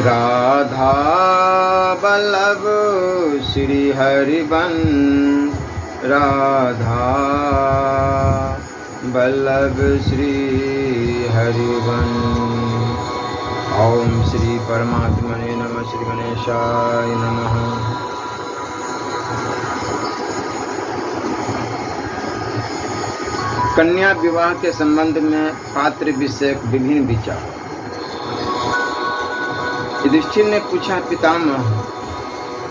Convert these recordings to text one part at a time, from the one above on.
राधा वल्लभ श्री हरिवंश, राधा वल्लभ श्री हरिवंश। ओम श्री परमात्मने नमः। श्री गणेशाय नमः। कन्या विवाह के संबंध में पात्र विषयक विभिन्न विचार। युधिष्ठिर ने पूछा, पितामह,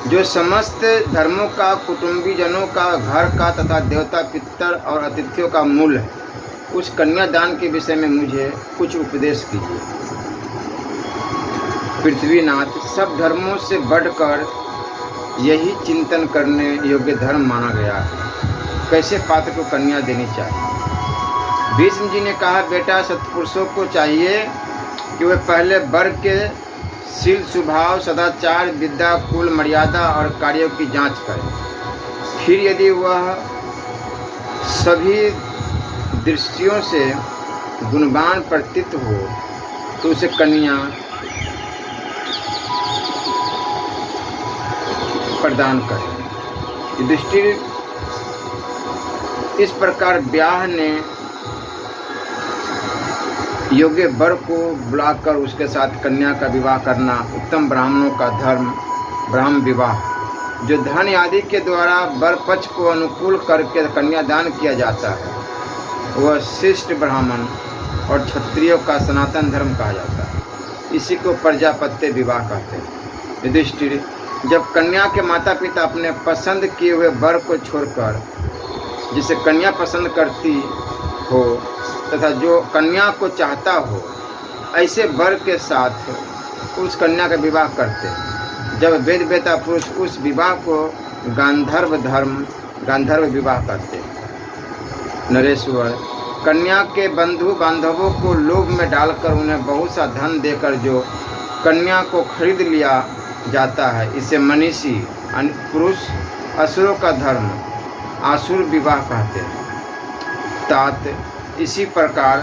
जो समस्त धर्मों का, कुटुंबीजनों का, घर का तथा देवता पितर और अतिथियों का मूल है, उस कन्यादान के विषय में मुझे कुछ उपदेश कीजिए। पृथ्वीनाथ, सब धर्मों से बढ़कर यही चिंतन करने योग्य धर्म माना गया है, कैसे पात्र को कन्या देनी चाहिए। भीष्म जी ने कहा, बेटा, सत्पुरुषों को चाहिए कि वे पहले वर के शील, स्वभाव, सदाचार, विद्या, कुल, मर्यादा और कार्यों की जांच करें। फिर यदि वह सभी दृष्टियों से गुणवान प्रतीत हो तो उसे कन्या प्रदान करें। युधिष्ठिर, इस प्रकार ब्याह ने योग्य वर को बुलाकर उसके साथ कन्या का विवाह करना उत्तम ब्राह्मणों का धर्म ब्राह्म विवाह, जो धन आदि के द्वारा वर पक्ष को अनुकूल करके कन्यादान किया जाता है, वह शिष्ट ब्राह्मण और क्षत्रियों का सनातन धर्म कहा जाता है। इसी को प्रजापत्य विवाह कहते हैं। युधिष्ठिर, जब कन्या के माता पिता अपने पसंद किए हुए वर को छोड़कर जिसे कन्या पसंद करती हो तथा जो कन्या को चाहता हो, ऐसे वर के साथ उस कन्या का विवाह करते हैं। जब वेद वेता पुरुष उस विवाह को गांधर्व विवाह करते हैं। नरेश्वर, कन्या के बंधु बांधवों को लोभ में डालकर उन्हें बहुत सा धन देकर जो कन्या को खरीद लिया जाता है, इसे मनीषी पुरुष असुरों का धर्म आसुर विवाह कहते हैं। तात, इसी प्रकार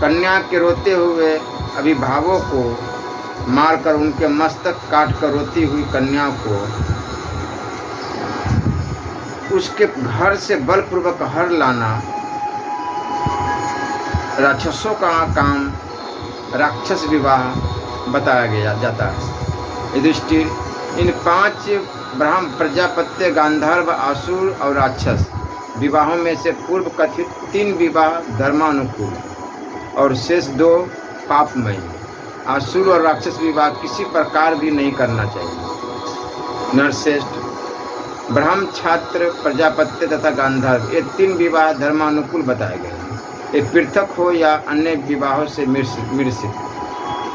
कन्या के रोते हुए अभिभावकों को मारकर उनके मस्तक काटकर रोती हुई कन्या को उसके घर से बलपूर्वक हर लाना राक्षसों का काम राक्षस विवाह बताया गया जाता है। युधिष्ठिर, इन 5 ब्राह्म, प्रजापत्य, गांधर्व, आसुर और राक्षस विवाहों में से पूर्व कथित 3 विवाह धर्मानुकूल और शेष 2 पापमयी। आसुर और राक्षस विवाह किसी प्रकार भी नहीं करना चाहिए। नरश्रेष्ठ, ब्राह्म, छात्र, प्रजापत्य तथा गांधर्व, ये 3 विवाह धर्मानुकूल बताए गए हैं। ये पृथक हो या अन्य विवाहों से मिश्रित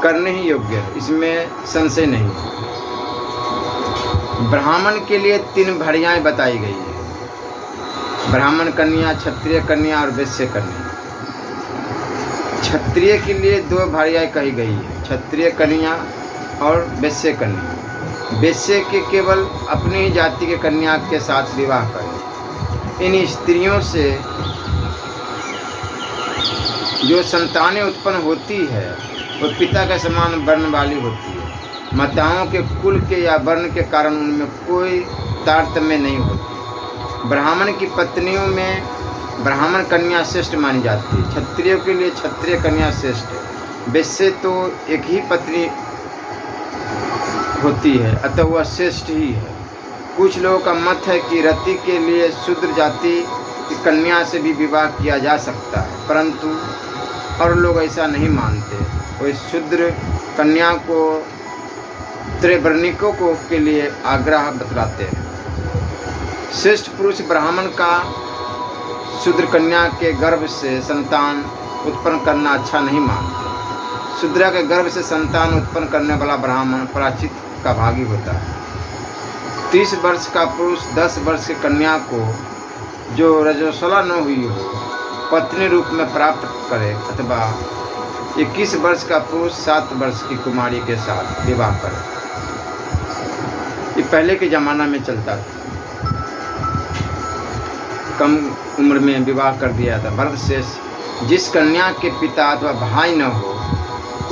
करने ही योग्य है, इसमें संशय नहीं है। ब्राह्मण के लिए 3 भार्याएं बताई गई है, ब्राह्मण कन्या, क्षत्रिय कन्या और वैश्य कन्या। क्षत्रिय के लिए 2 भार्याएं कही गई है, क्षत्रिय कन्या और वैश्य कन्या। वैश्य के केवल अपनी ही जाति के कन्या के साथ विवाह करें। इन स्त्रियों से जो संतानें उत्पन्न होती है वह पिता के समान वर्ण वाली होती है। माताओं के कुल के या वर्ण के कारण उनमें कोई तारतम्य नहीं होती। ब्राह्मण की पत्नियों में ब्राह्मण कन्या श्रेष्ठ मानी जाती है। क्षत्रियों के लिए क्षत्रिय कन्या श्रेष्ठ है। वैसे तो एक ही पत्नी होती है, अतः वह श्रेष्ठ ही है। कुछ लोगों का मत है कि रति के लिए शूद्र जाति की कन्या से भी विवाह किया जा सकता है, परंतु और लोग ऐसा नहीं मानते। वे शूद्र कन्या को त्रैवर्णिकों को के लिए आग्रह बतलाते हैं। श्रेष्ठ पुरुष ब्राह्मण का शूद्र कन्या के गर्भ से संतान उत्पन्न करना अच्छा नहीं मानते। शूद्रा के गर्भ से संतान उत्पन्न करने वाला ब्राह्मण प्रायश्चित का भागी होता है। 30 वर्ष का पुरुष 10 वर्ष की कन्या को जो रजस्वला न हुई हो पत्नी रूप में प्राप्त करे, अथवा 21 वर्ष का पुरुष 7 वर्ष की कुमारी के साथ विवाह करे। ये पहले के ज़माना में चलता था। कम उम्र में विवाह कर दिया था। भरत शेष, जिस कन्या के पिता अथवा भाई न हो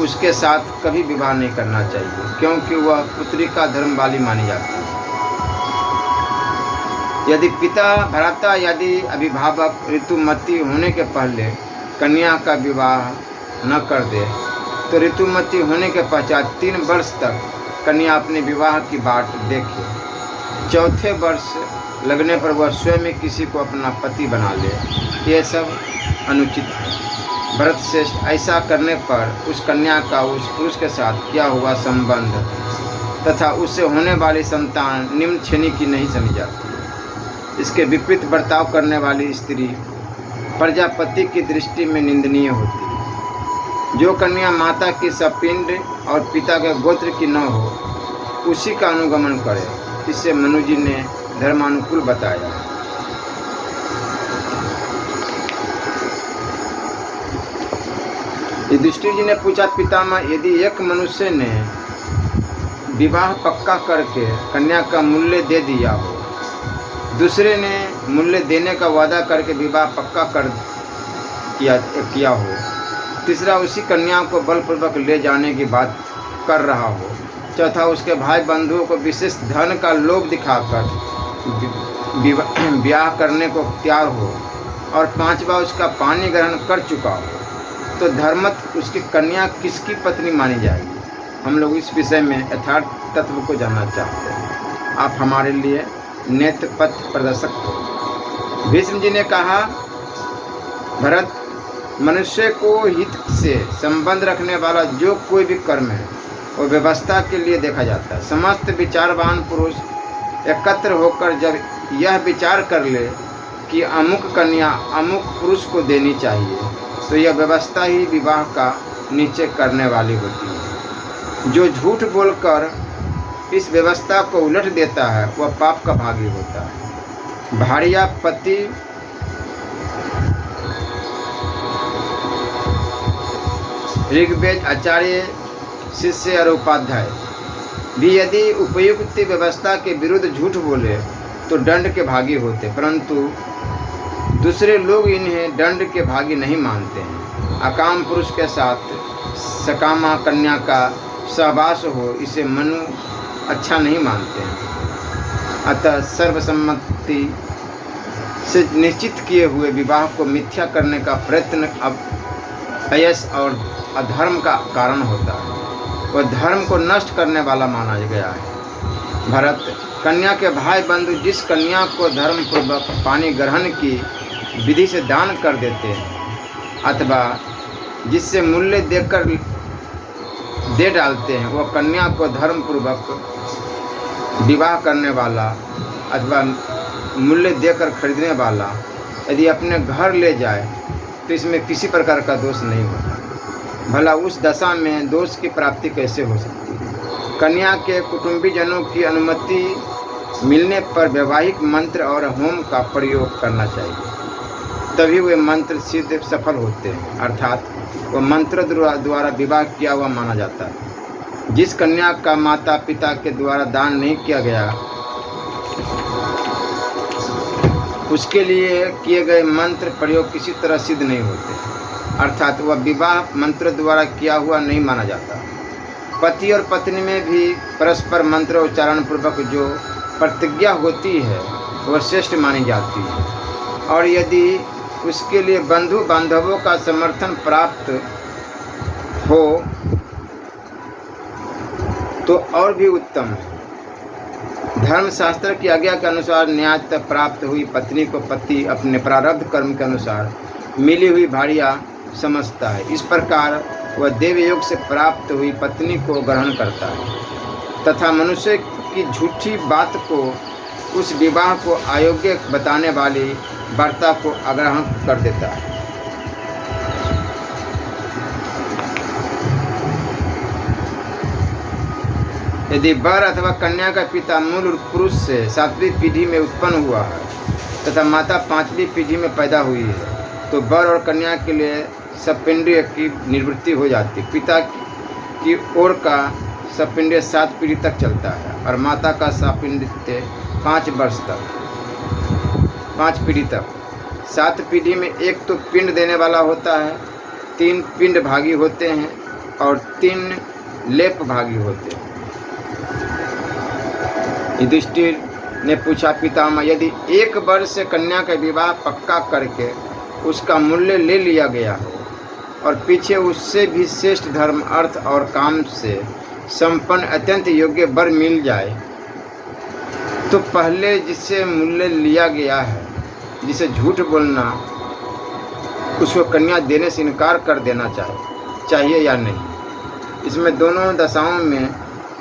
उसके साथ कभी विवाह नहीं करना चाहिए, क्योंकि वह पुत्री का धर्म वाली मानी जाती है। यदि पिता भ्राता यदि अभिभावक ऋतुमती होने के पहले कन्या का विवाह न कर दे तो ऋतुमती होने के पश्चात 3 वर्ष तक कन्या अपने विवाह की बाट देखे। 4थे वर्ष लगने पर वह स्वयं किसी को अपना पति बना ले, यह सब अनुचित है। भरत श्रेष्ठ, ऐसा करने पर उस कन्या का उस पुरुष के साथ किया हुआ संबंध तथा उससे होने वाली संतान निम्न श्रेणी की नहीं समझी जाती। इसके विपरीत बर्ताव करने वाली स्त्री प्रजापति की दृष्टि में निंदनीय होती है। जो कन्या माता की सपिंड और पिता के गोत्र की न हो, उसी का अनुगमन करे। इसे मनु जी ने धर्मानुकूल बताया। युधिष्ठिर जी ने पूछा, पितामह, यदि एक मनुष्य ने विवाह पक्का करके कन्या का मूल्य दे दिया हो, दूसरे ने मूल्य देने का वादा करके विवाह पक्का कर किया हो, तीसरा उसी कन्या को बलपूर्वक ले जाने की बात कर रहा हो, चौथा उसके भाई बंधुओं को विशेष धन का लोभ दिखाकर ब्याह करने को तैयार हो, और पांचवा उसका पानी ग्रहण कर चुका हो, तो धर्मत उसकी कन्या किसकी पत्नी मानी जाएगी? हम लोग इस विषय में यथार्थ तत्व को जानना चाहते हैं। आप हमारे लिए नेत्र पथ प्रदर्शक हो। भीष्म जी ने कहा, भरत, मनुष्य को हित से संबंध रखने वाला जो कोई भी कर्म है वो व्यवस्था के लिए देखा जाता है। समस्त विचारवान पुरुष एकत्र होकर जब यह विचार कर ले कि अमुक कन्या अमुक पुरुष को देनी चाहिए, तो यह व्यवस्था ही विवाह का निश्चय करने वाली होती है। जो झूठ बोलकर इस व्यवस्था को उलट देता है वह पाप का भागी होता है। भार्या पति ऋग्वेद आचार्य शिष्य और उपाध्याय भी यदि उपयुक्त व्यवस्था के विरुद्ध झूठ बोले तो दंड के भागी होते, परंतु दूसरे लोग इन्हें दंड के भागी नहीं मानते हैं। अकाम पुरुष के साथ सकामा कन्या का सहवास हो, इसे मनु अच्छा नहीं मानते हैं। अतः सर्वसम्मति से निश्चित किए हुए विवाह को मिथ्या करने का प्रयत्न अब अयश और अधर्म का कारण होता है। वह धर्म को नष्ट करने वाला माना गया है। भरत, कन्या के भाई बंधु जिस कन्या को धर्म पूर्वक पानी ग्रहण की विधि से दान कर देते हैं अथवा जिससे मूल्य देकर दे डालते हैं, वह कन्या को धर्म पूर्वक विवाह करने वाला अथवा मूल्य देकर खरीदने वाला यदि अपने घर ले जाए तो इसमें किसी प्रकार का दोष नहीं होता। भला उस दशा में दोष की प्राप्ति कैसे हो सकती है? कन्या के कुटुंबीजनों की अनुमति मिलने पर वैवाहिक मंत्र और होम का प्रयोग करना चाहिए, तभी वे मंत्र सिद्ध सफल होते हैं, अर्थात वह मंत्र द्वारा विवाह किया हुआ माना जाता है। जिस कन्या का माता पिता के द्वारा दान नहीं किया गया उसके लिए किए गए मंत्र प्रयोग किसी तरह सिद्ध नहीं होते, अर्थात वह विवाह मंत्र द्वारा किया हुआ नहीं माना जाता। पति और पत्नी में भी परस्पर मंत्र उच्चारण पूर्वक जो प्रतिज्ञा होती है वह श्रेष्ठ मानी जाती है, और यदि उसके लिए बंधु बांधवों का समर्थन प्राप्त हो तो और भी उत्तम है। धर्मशास्त्र की आज्ञा के अनुसार न्याय तक प्राप्त हुई पत्नी को पति अपने प्रारब्ध कर्म के अनुसार मिली हुई भार्या समझता है। इस प्रकार वह देवयोग से प्राप्त हुई पत्नी को ग्रहण करता है तथा मनुष्य की झूठी बात को उस विवाह को अयोग्य बताने वाली वार्ता को अग्रहण कर देता है। यदि वर अथवा कन्या का पिता मूल पुरुष से 7वीं पीढ़ी में उत्पन्न हुआ है तथा माता 5वीं पीढ़ी में पैदा हुई है तो वर और कन्या के लिए सपिंडीय की निवृत्ति हो जाती। पिता की ओर का सपिंडीय 7 पीढ़ी तक चलता है और माता का सपिंडीय 5 वर्ष तक 5 पीढ़ी तक। 7 पीढ़ी में एक तो पिंड देने वाला होता है, 3 पिंड भागी होते हैं और 3 लेप भागी होते। युधिष्ठिर ने पूछा, पितामह, यदि 1 वर्ष से कन्या का विवाह पक्का करके उसका मूल्य ले लिया गया हो और पीछे उससे भी श्रेष्ठ धर्म, अर्थ और काम से संपन्न अत्यंत योग्य वर मिल जाए, तो पहले जिससे मूल्य लिया गया है, जिसे झूठ बोलना, उसको कन्या देने से इनकार कर देना चाहिए या नहीं। इसमें दोनों दशाओं में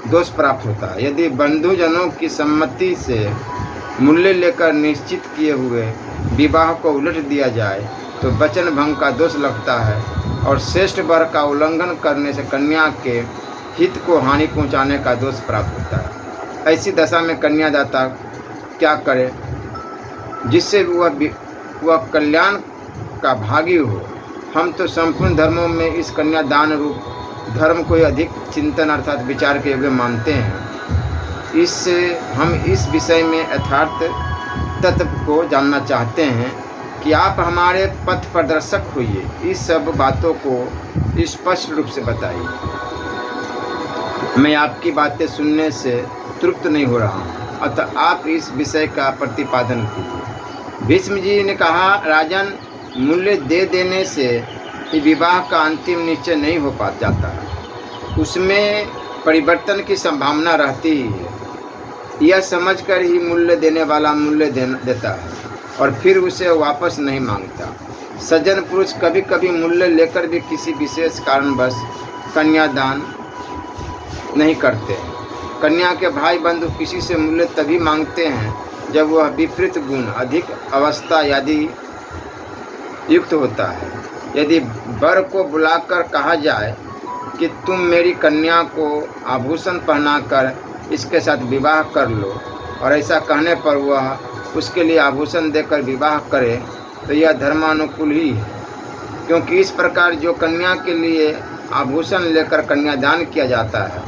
दोष प्राप्त होता है। यदि बंधुजनों की सम्मति से मूल्य लेकर निश्चित किए हुए विवाह को उलट दिया जाए तो वचन भंग का दोष लगता है और श्रेष्ठ वर का उल्लंघन करने से कन्या के हित को हानि पहुंचाने का दोष प्राप्त होता है। ऐसी दशा में कन्यादाता क्या करे जिससे वह कल्याण का भागी हो। हम तो संपूर्ण धर्मों में इस कन्यादान रूप धर्म को अधिक चिंतन अर्थात विचार के योग्य मानते हैं। इससे हम इस विषय में यथार्थ तत्व को जानना चाहते हैं कि आप हमारे पथ प्रदर्शक होइए। इस सब बातों को स्पष्ट रूप से बताइए। मैं आपकी बातें सुनने से तृप्त नहीं हो रहा हूँ, अतः आप इस विषय का प्रतिपादन कीजिए। भीष्म जी ने कहा, राजन, मूल्य दे देने से विवाह का अंतिम निश्चय नहीं हो जाता है, उसमें परिवर्तन की संभावना रहती ही है। यह समझकर ही मूल्य देने वाला मूल्य देता है और फिर उसे वापस नहीं मांगता। सज्जन पुरुष कभी कभी मूल्य लेकर भी किसी विशेष कारणवश कन्यादान नहीं करते। कन्या के भाई बंधु किसी से मूल्य तभी मांगते हैं जब वह विपरीत गुण, अधिक अवस्था आदि युक्त होता है। यदि वर को बुलाकर कहा जाए कि तुम मेरी कन्या को आभूषण पहनाकर इसके साथ विवाह कर लो, और ऐसा कहने पर वह उसके लिए आभूषण देकर विवाह करे, तो यह धर्मानुकूल ही है, क्योंकि इस प्रकार जो कन्या के लिए आभूषण लेकर कन्यादान किया जाता है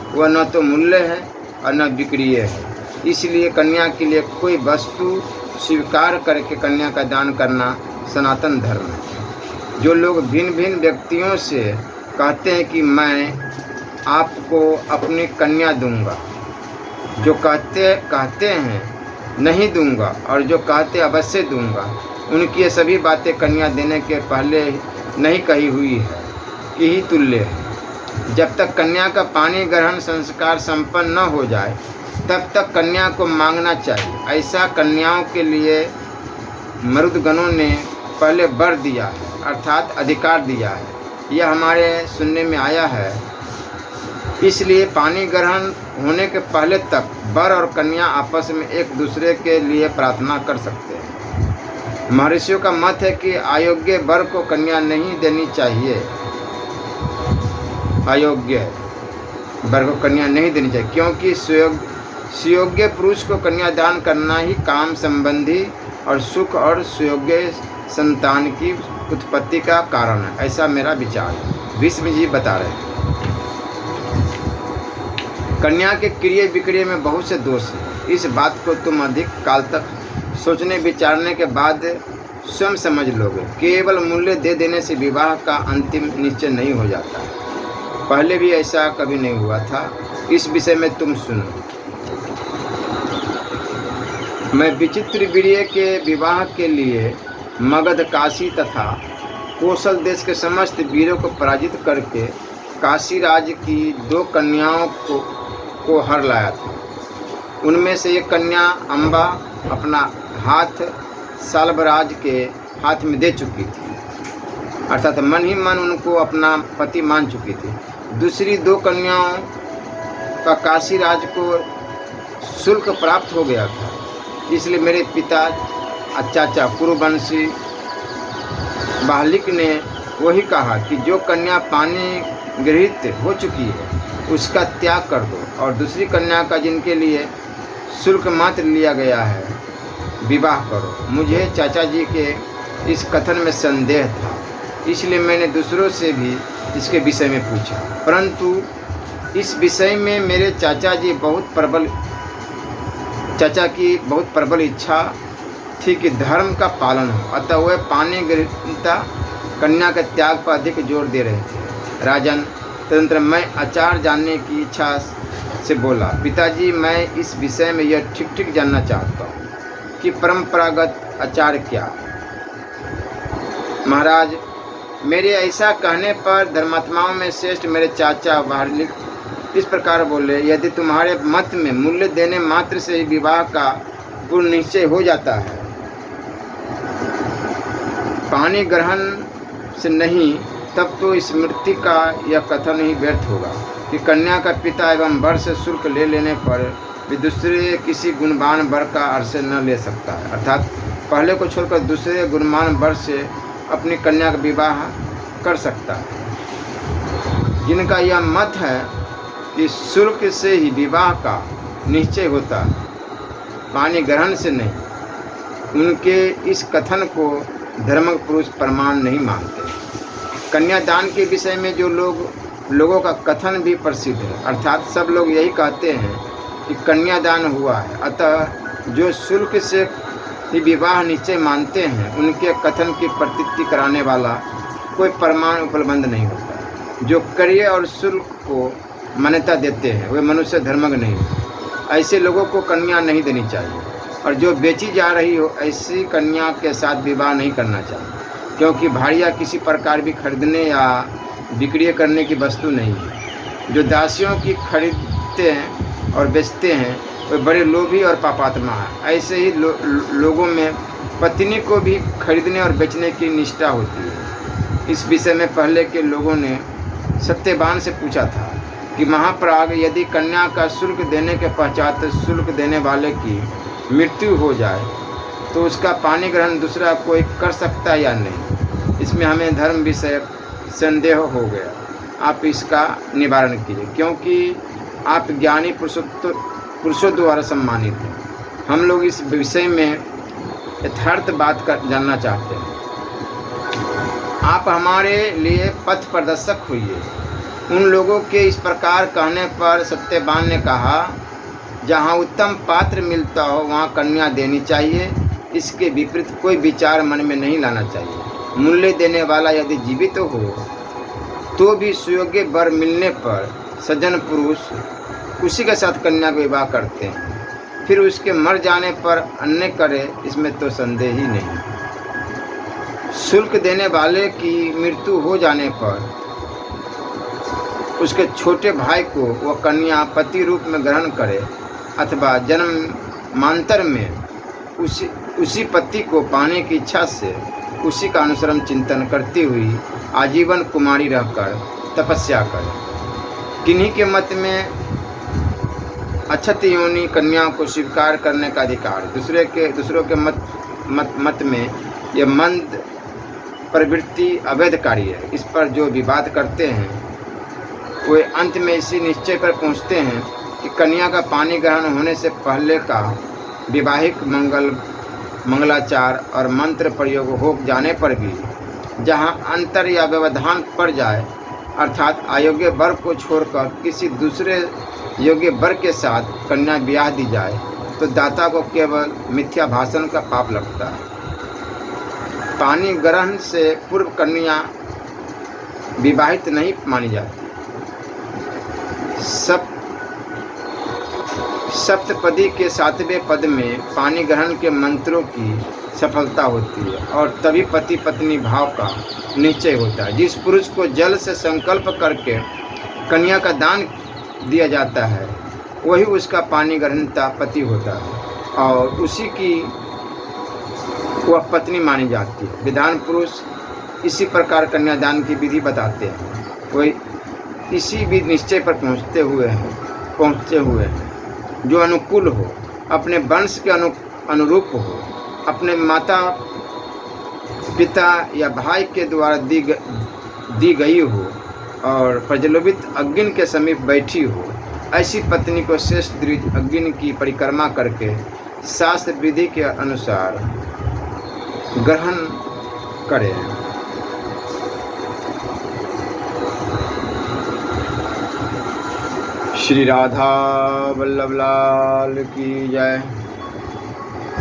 वह न तो मूल्य है और न विक्रीय है। इसलिए कन्या के लिए कोई वस्तु स्वीकार करके कन्या का दान करना सनातन धर्म है। जो लोग भिन्न भिन्न व्यक्तियों से कहते हैं कि मैं आपको अपनी कन्या दूंगा, जो कहते हैं नहीं दूंगा और जो कहते अवश्य दूंगा, उनकी ये सभी बातें कन्या देने के पहले नहीं कही हुई है कि ही तुल्य है। जब तक कन्या का पानी ग्रहण संस्कार संपन्न न हो जाए तब तक कन्या को मांगना चाहिए। ऐसा कन्याओं के लिए मरुदगणों ने पहले वर दिया है, अर्थात अधिकार दिया है। यह हमारे सुनने में आया है। इसलिए पानी ग्रहण होने के पहले तक वर और कन्या आपस में एक दूसरे के लिए प्रार्थना कर सकते हैं। महर्षियों का मत है कि अयोग्य वर को कन्या नहीं देनी चाहिए। अयोग्य वर को कन्या नहीं देनी चाहिए, क्योंकि सुयोग्य पुरुष को कन्यादान करना ही काम संबंधी और सुख और सुयोग्य संतान की उत्पत्ति का कारण है। ऐसा मेरा विचार है। भीष्म जी बता रहे हैं, कन्या के क्रिय विक्रिय में बहुत से दोष हैं। इस बात को तुम अधिक काल तक सोचने विचारने के बाद स्वयं समझ लोगे। केवल मूल्य दे देने से विवाह का अंतिम निश्चय नहीं हो जाता। पहले भी ऐसा कभी नहीं हुआ था। इस विषय में तुम सुनो। मैं विचित्र वीर्य के विवाह के लिए मगध, काशी तथा कौशल देश के समस्त वीरों को पराजित करके काशी राज्य की 2 कन्याओं को हर लाया था। उनमें से एक कन्या अम्बा अपना हाथ साल्वराज के हाथ में दे चुकी थी, अर्थात मन ही मन उनको अपना पति मान चुकी थी। दूसरी 2 कन्याओं का काशी राज को शुल्क प्राप्त हो गया था। इसलिए मेरे पिता चाचा कुरुवंशी बाहलिक ने वही कहा कि जो कन्या पानी गृहित हो चुकी है उसका त्याग कर दो, और दूसरी कन्या का जिनके लिए शुल्क मात्र लिया गया है विवाह करो। मुझे चाचा जी के इस कथन में संदेह था, इसलिए मैंने दूसरों से भी इसके विषय में पूछा, परंतु इस विषय में मेरे चाचा की बहुत प्रबल इच्छा थी कि धर्म का पालन हो, अतः वह पानी गृहीता कन्या के त्याग पर अधिक जोर दे रहे थे। राजन, तदनंतर मैं आचार जानने की इच्छा से बोला, पिताजी मैं इस विषय में यह ठीक ठीक जानना चाहता हूँ कि परंपरागत आचार क्या। महाराज, मेरे ऐसा कहने पर धर्मात्माओं में श्रेष्ठ मेरे चाचा वार्लिक इस प्रकार बोले, यदि तुम्हारे मत में मूल्य देने मात्र से ही विवाह का पूर्ण निश्चय हो जाता है, पानी ग्रहण से नहीं, तब तो स्मृति का यह कथन ही व्यर्थ होगा कि कन्या का पिता एवं वर से शुल्क ले लेने पर भी दूसरे किसी गुणवान वर का आश्रय न ले सकता है। अर्थात पहले को छोड़कर दूसरे गुणवान वर से अपनी कन्या का विवाह कर सकता है। जिनका यह मत है कि शुल्क से ही विवाह का निश्चय होता है, पानी ग्रहण से नहीं, उनके इस कथन को धर्म पुरुष प्रमाण नहीं मानते। कन्यादान के विषय में जो लोगों का कथन भी प्रसिद्ध है, अर्थात सब लोग यही कहते हैं कि कन्यादान हुआ है, अतः जो शुल्क से ही विवाह निश्चय मानते हैं, उनके कथन की प्रतीति कराने वाला कोई प्रमाण उपलब्ध नहीं होता। जो क्रिय और शुल्क को मान्यता देते हैं वे मनुष्य धर्मज्ञ नहीं। ऐसे लोगों को कन्या नहीं देनी चाहिए, और जो बेची जा रही हो ऐसी कन्या के साथ विवाह नहीं करना चाहिए, क्योंकि भाड़िया किसी प्रकार भी खरीदने या बिक्री करने की वस्तु नहीं है। जो दासियों की खरीदते हैं और बेचते हैं वे बड़े लोभी और पापात्मा हैं। ऐसे ही लोगों में पत्नी को भी खरीदने और बेचने की निष्ठा होती है। इस विषय में पहले के लोगों ने सत्यवान से पूछा था कि महाप्राग, यदि कन्या का शुल्क देने के पश्चात शुल्क देने वाले की मृत्यु हो जाए तो उसका पानी ग्रहण दूसरा कोई कर सकता है या नहीं। इसमें हमें धर्म विषयक संदेह हो गया। आप इसका निवारण कीजिए, क्योंकि आप ज्ञानी पुरुषों द्वारा सम्मानित हैं। हम लोग इस विषय में यथार्थ बात जानना चाहते हैं। आप हमारे लिए पथ प्रदर्शक हुइए। उन लोगों के इस प्रकार कहने पर सत्यवान ने कहा, जहाँ उत्तम पात्र मिलता हो वहाँ कन्या देनी चाहिए। इसके विपरीत कोई विचार मन में नहीं लाना चाहिए। मूल्य देने वाला यदि जीवित हो तो भी सुयोग्य वर मिलने पर सज्जन पुरुष उसी के साथ कन्या का विवाह करते हैं, फिर उसके मर जाने पर अन्य करे, इसमें तो संदेह ही नहीं। शुल्क देने वाले की मृत्यु हो जाने पर उसके छोटे भाई को वह कन्या पति रूप में ग्रहण करे, अथवा जन्मांतर में उसी पति को पाने की इच्छा से उसी का अनुसरण चिंतन करती हुई आजीवन कुमारी रहकर तपस्या करे। किन्हीं के मत में अक्षत योनि कन्याओं को स्वीकार करने का अधिकार, दूसरों के मत में यह मंद प्रवृत्ति अवैध कार्य है। इस पर जो विवाद करते हैं वे अंत में इसी निश्चय पर पहुंचते हैं कि कन्या का पानी ग्रहण होने से पहले का विवाहिक मंगलाचार और मंत्र प्रयोग हो जाने पर भी जहां अंतर या व्यवधान पड़ जाए, अर्थात अयोग्य वर को छोड़कर किसी दूसरे योग्य वर के साथ कन्या ब्याह दी जाए, तो दाता को केवल मिथ्या भाषण का पाप लगता है। पानी ग्रहण से पूर्व कन्या विवाहित नहीं मानी जाती। सप्तपदी के 7वें पद में पानी ग्रहण के मंत्रों की सफलता होती है और तभी पति पत्नी भाव का निश्चय होता है। जिस पुरुष को जल से संकल्प करके कन्या का दान दिया जाता है वही उसका पानी ग्रहणता पति होता है और उसी की वह पत्नी मानी जाती है। विधान पुरुष इसी प्रकार कन्यादान की विधि बताते हैं। वही इसी भी निश्चय पर पहुँचते हुए हैं जो अनुकूल हो, अपने वंश के अनुरूप हो, अपने माता पिता या भाई के द्वारा दी गई हो और प्रज्वलित अग्नि के समीप बैठी हो। ऐसी पत्नी को श्रेष्ठ द्विज अग्नि की परिक्रमा करके शास्त्र विधि के अनुसार ग्रहण करें। श्री राधा वल्लभ लाल की जय।